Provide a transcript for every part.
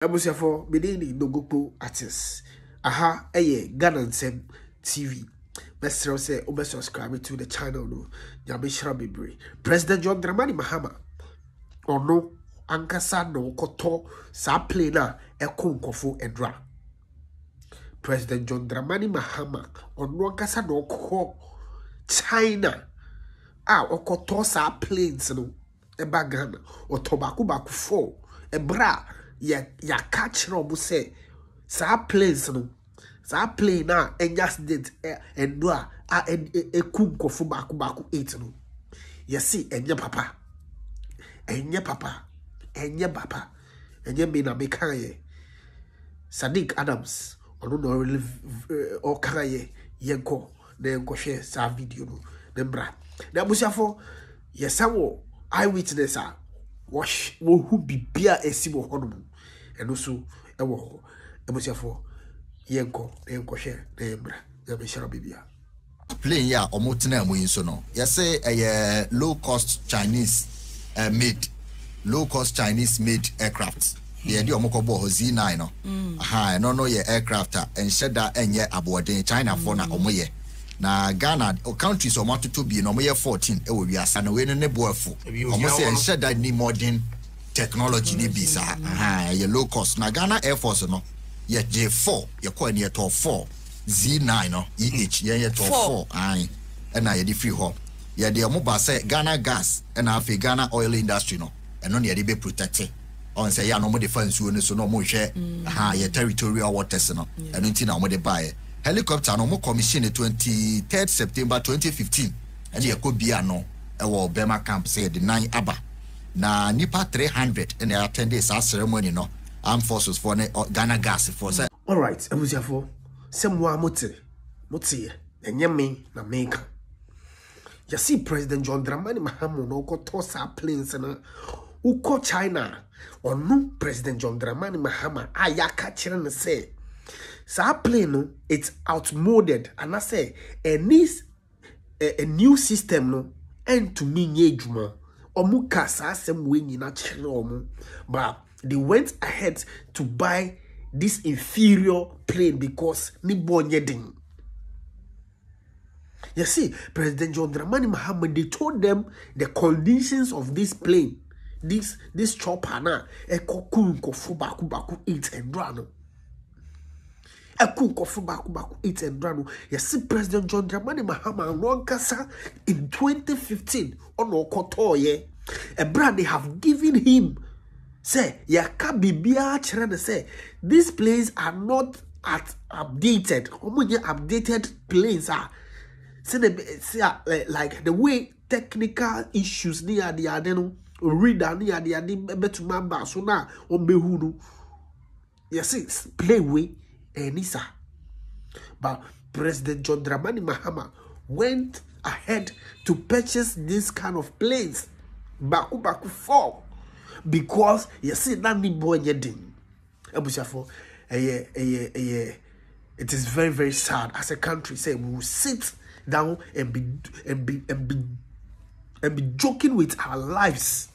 Abusiafo Bedini Nogopo artist. Aha, Ghana Nsem TV. Best say subscribe to the channel no. Nyamishra Bibri. President John Dramani Mahama. Ono ankasa no koto sa play na ekonkofo edra. President John Dramani Mahama ono ankasa no ko China. Okoto sa planes no eba Ghana. Otobaku baku 4 ebra ya catch no say sa planes no sa plane na accident endua ekunkofo baku 8 no. Yesi enye papa enye me na mekaye Sadiq Adams ono no really o kaye yenko na yenko share sa video no nembra na busiafo yesawo eyewitness wash wo hu bibia esibo hono eno so ewo ho busiafo yenko na yenko share na nembra na be share bibia plane ya omotena amu yinso no yese low cost Chinese made aircraft. The idea omokobo Z9 no. No ye aircraft and sheda enye aboarding China for na omoye. Na Ghana countries omoto to be no moye 14 e wo wiasa na we ne boafo. Omo say sheda ni modern technology ni bisa. Ye low cost na Ghana Air Force no. Ye J4 ye ko ne to 4 Z9 no EH ye to 4 ai na ye di free hop. Ye de omo ba say Ghana gas and afi Ghana oil industry no. And no be protected. On say ya no more defense you so no more share your territorial waters no. And until now more buy helicopter no more commission 23rd September 2015. And you could be no Bema camp say the 9 Aba. Na nipa 300 and they attended sa ceremony no. Armed forces for Ghana gas for say. All right, Abusiafo. Semwa mote enyeme na meka. You see President John Dramani Mahama no ko tosa planes na uko China onu President John Dramani Mahama ayaka kire ne say sa plane no it's outmoded and I say a new system no and to me nyejuma omu kasa asem we nyina kire omu but they went ahead to buy this inferior plane because ni bonye ding. You see, President John Dramani Mahama, they told them the conditions of this plane, this chopper na, kofu baku 8 and drano. Kofu baku 8 and drano. You see, President John Dramani Mahama Wankasa in 2015 on Okotoye, a brand they have given him. Say, Yakabibia Chirana say, these planes are not updated. Updated planes are. Like the way technical issues near the adeno reader near the betu mamba so na ombehunu yes play way enisa but President John Dramani Mahama went ahead to purchase this kind of planes baku 4 because you see that ni boy yedin Abusiafo it is very, very sad as a country say we will sit down and be joking with our lives.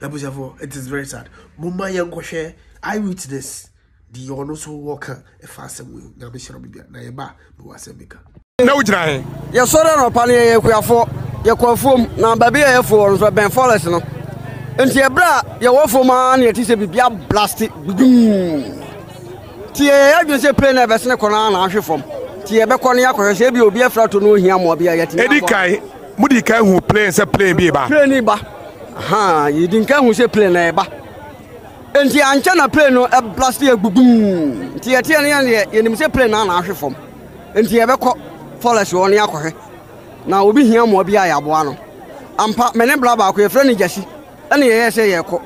It is very sad. Muma yango share eyewitness the also worker a fast way. Na be sure bibia na yeba be wasebika. Na ujira ye sore no pane ye kuafo ye kwafom na baby ye fo so ben forest no. Enti e bra ye wofo ma na ye ti se bibia blast tie ya dwe se plane na besne kona na ahwefom. Tie be kono yakọ se bi obi afrato no ohia mo bia yati edikai mudikai hu plane se plane bi ba plane ba yidinkai hu se plane na ba enti ancha na plane no e blast egbugum tie ne ye nim se plane na ahwefom enti ye be ko forest won yakọ na obi hia mo bia ya boa no ampa mene bra ba ko ye frɛ ni jasi ene ye se ye ko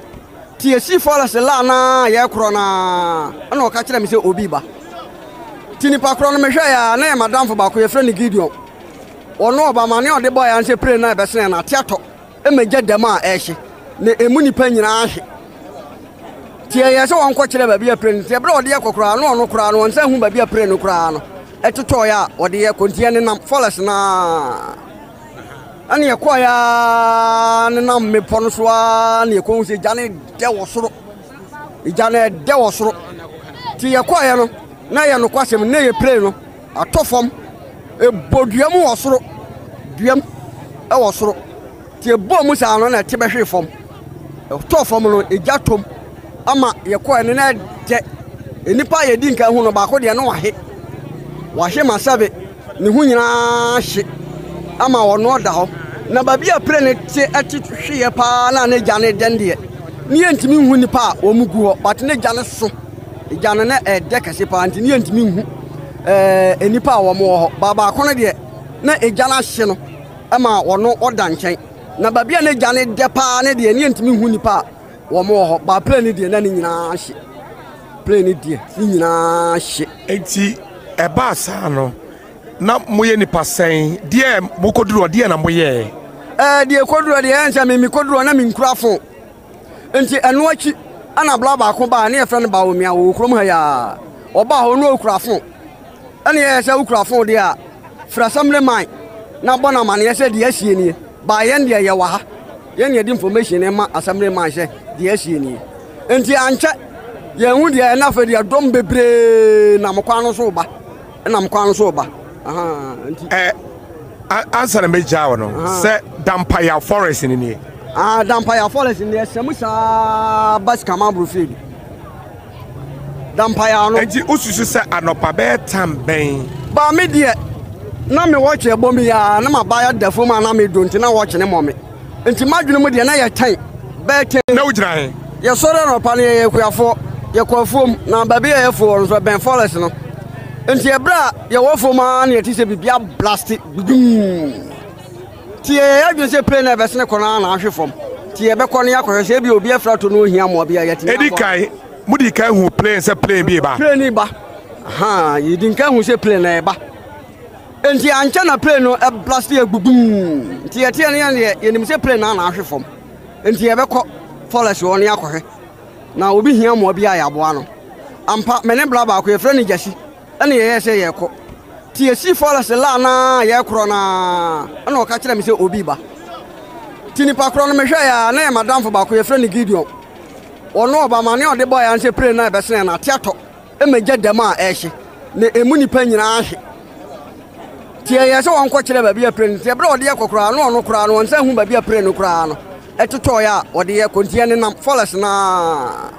tie si forest la na ye kro na ana o ka kire me se obi ba tini pakro no mehwe ya na madam fo ba ko ye frɛ ni Gideon ono oba ma ne ode boy an se plane na be sene na tiato e megya dem a ehye na emu nipa nyina ahye tie ye se won ko kire ba bia plane tie bre ode ye kokora no ono kora no nsa hu ba bia plane no kora no etoto ya ode ye kontie ne nam forest na ani ye ko ya ne nam me pono so a ne ko hu se jane de wo soro igya na de wo soro ti ye kwaye no na ye no kwasem na ye play no atofom eboduam wo soro duam wo soro ti ebo mu sa no na ti behwe fom tofom no igya tom ama ye kwaye no na de enipa ye di nka hu no ba ko de no wahe masabe ne hu nyina hye ama wo no da ho na ba bia play ne ti atithwe pa na ne gya ne dende ni entimi hu nipa wo mugu ho but ne gya ne so gya ne na de kase pa anti ni entimi hu enipa wo mo ho baba ko ne de na gya na hye no ama wo no oda nchen na ba bia ne gya ne de pa ne de ni entimi hu nipa wo mo ho ba play ne de na ni nyina hye play ne de ni nyina hye enti eba sa no na moye nipa sen de mokoduro de na moye de koduro de encha me koduro na me nkurafo enti eno achi ana bla ba ko ba na efre no ba wo mia wo krom ha ya oba ho no okurafo ene ye se okurafo de a fra samle man na bona man ye se de asie ni ba ye de ye wa ha ye ne de information e ma asamle man se de asie ni enti anche ye hu de na fa de dom bebre na mokwa no so ba na mokwa no so ba aha enti answer na meja wono se Dampaya Forest ni Dampaya Forest ni semusa bas kama brofid Dampaya no enti ususu se anopa be tamben ba me de na me watch ebomi ya na mabaya dafo ma na me donti na watch ne momme enti madwene mu de na ye tan be ten na ujira he ye sore no pa ne ye kuafo ye kwafom na babe ye fo so ben Forest no enti ebra ye wofo ma na ye ti se bibia blast tie adwene se play na besene kona na ahwefom tie be kona yakọ se bi obi afrato no ohia mo bia yeti edikai mudi kai hu play se play bi ba play ni ba aha yidin kai hu se play na ba enti ancha na play no e blast egbugum tie tie ne ye nim se play na ahwefom enti e be kọ Forest won yakọ na obi hia mo bia ya boa no ampa mene bla ba ko e frɛ ni Jasi ene ye se ye kọ tie si Forest la na ye kro na ana o ka kire me se obi ba tini pa kro no me hwe ya na ye madam fo ba ko ye frɛ ni Gideon ono oba ma ne o de boy an se pray na be se na tiato e megya dem a e hye ne emu nipa nyina ahye tie ye se won ko kire ba bia pray tie bra o de ye kokora no ono kora no won se hu ba bia pray no kora no etito ya o de ye kontie ne nam Forest na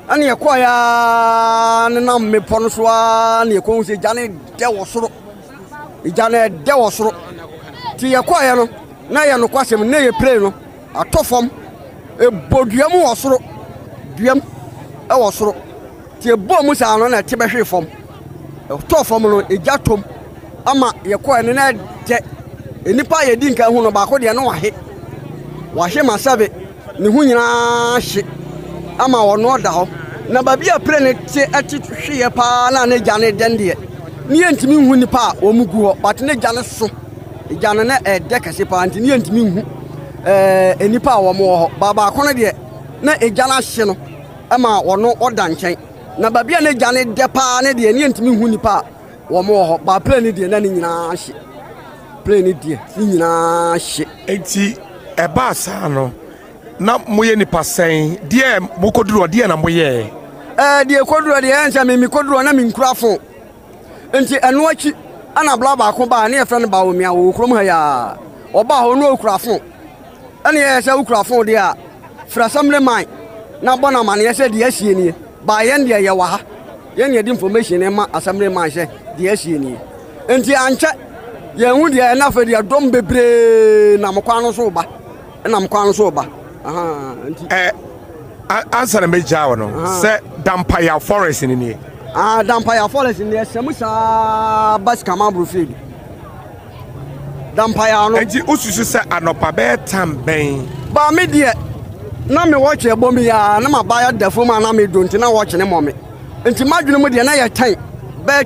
ani ye kwa ya ne nam me pono so a ne ko se jane de wo soro ijane de wo soro ti ye kwa ya no na ye no kwasem na ye play no atofom eboduam wo soro duam e wo soro ti ebo mu sa no na ti behwe fom tofom no ija tom ama ye kwa ne na de enipa ye di nka hu no ba ko de no wahe masabe ne hu nyina hye ama wono da ho na ba bia pre ne ti atithwe pa na ne gya ne dende ni entimi hu nipa wo mugu ho but ne gya ne so gya ne na de kase pa anti ni entimi hu enipa wo mo ho baba ko ne de na gya na hye no ama wono oda nchen na ba bia ne gya ne de pa ne de ni entimi hu nipa wo mo ho ba pre ne de na ni nyina hye pre ne de ni nyina hye enti eba sa no na moye nipa sen de mokoduro de na moye de koduro de encha me koduro na me nkurafo enti eno achi ana bla ba ko ba na ye frɛ no ba wo mia wo krom ha ya oba ho no okurafo ene ye se okurafo de a fra samle man na bona man ye se de asie ni ba ye de ye wa ha ye ne de information e ma assembly man se de asie ni enti ancha ye hu de na fa de dom bebre na mokwa no so ba na mokwa no so ba aha enti answer na meja wono se Dampaya Forest ni Dampaya Forest ni semusa bas kama brofid Dampaya no enti ususu se anopa be tamben ba me de na me watch ebomi ya na mabaya dafo ma na me donti na watch ne momme enti madwene mu de na ye tan be